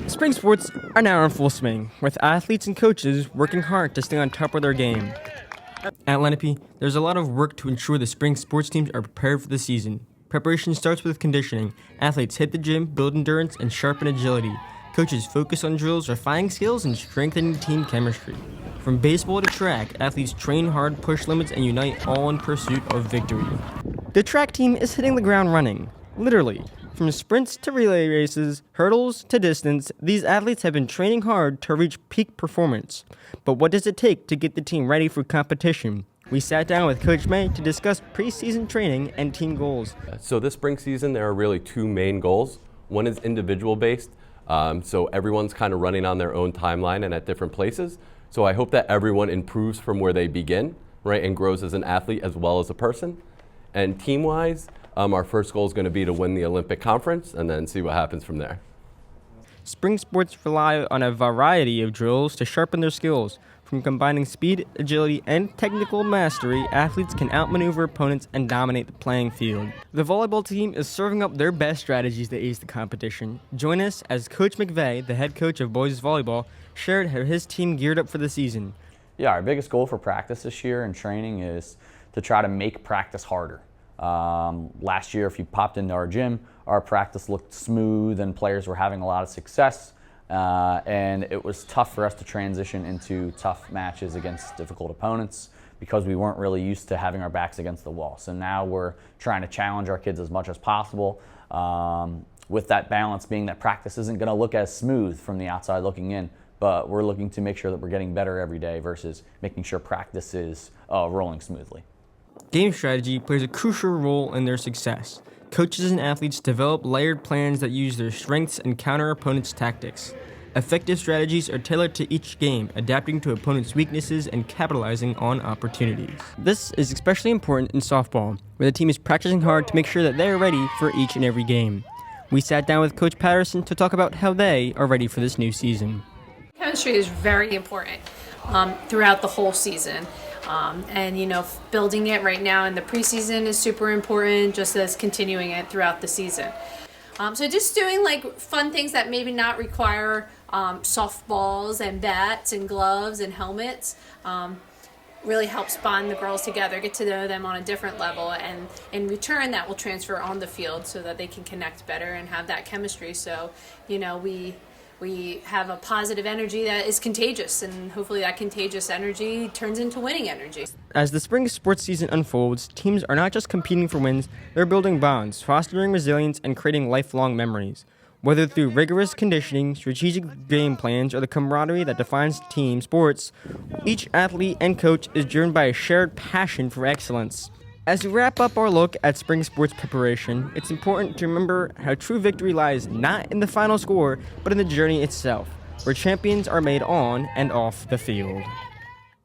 Spring sports are now in full swing, with athletes and coaches working hard to stay on top of their game. At Lenape, there's a lot of work to ensure the spring sports teams are prepared for the season. Preparation starts with conditioning. Athletes hit the gym, build endurance, and sharpen agility. Coaches focus on drills, refining skills, and strengthening team chemistry. From baseball to track, athletes train hard, push limits, and unite all in pursuit of victory. The track team is hitting the ground running, literally. From sprints to relay races, hurdles to distance, these athletes have been training hard to reach peak performance. But what does it take to get the team ready for competition? We sat down with Coach May to discuss preseason training and team goals. So this spring season, there are really two main goals. One is individual based, so everyone's kind of running on their own timeline and at different places. So I hope that everyone improves from where they begin, right, and grows as an athlete as well as a person. And team-wise, our first goal is going to be to win the Olympic conference and then see what happens from there. Spring sports rely on a variety of drills to sharpen their skills. From combining speed, agility, and technical mastery, athletes can outmaneuver opponents and dominate the playing field. The volleyball team is serving up their best strategies to ace the competition. Join us as Coach McVeigh, the head coach of boys volleyball, shared how his team geared up for the season. Yeah, our biggest goal for practice this year and training is to try to make practice harder. Last year, if you popped into our gym, our practice looked smooth and players were having a lot of success. And it was tough for us to transition into tough matches against difficult opponents because we weren't really used to having our backs against the wall. So now we're trying to challenge our kids as much as possible, with that balance being that practice isn't going to look as smooth from the outside looking in, but we're looking to make sure that we're getting better every day versus making sure practice is rolling smoothly. Game strategy plays a crucial role in their success. Coaches and athletes develop layered plans that use their strengths and counter opponents' tactics. Effective strategies are tailored to each game, adapting to opponents' weaknesses and capitalizing on opportunities. This is especially important in softball, where the team is practicing hard to make sure that they are ready for each and every game. We sat down with Coach Patterson to talk about how they are ready for this new season. Chemistry is very important throughout the whole season. Building it right now in the preseason is super important, just as continuing it throughout the season. So just doing like fun things that maybe not require softballs and bats and gloves and helmets really helps bond the girls together, get to know them on a different level, and in return that will transfer on the field so that they can connect better and have that chemistry. So, we have a positive energy that is contagious, and hopefully that contagious energy turns into winning energy. As the spring sports season unfolds, teams are not just competing for wins, they're building bonds, fostering resilience, and creating lifelong memories. Whether through rigorous conditioning, strategic game plans, or the camaraderie that defines team sports, each athlete and coach is driven by a shared passion for excellence. As we wrap up our look at spring sports preparation, it's important to remember how true victory lies not in the final score, but in the journey itself, where champions are made on and off the field.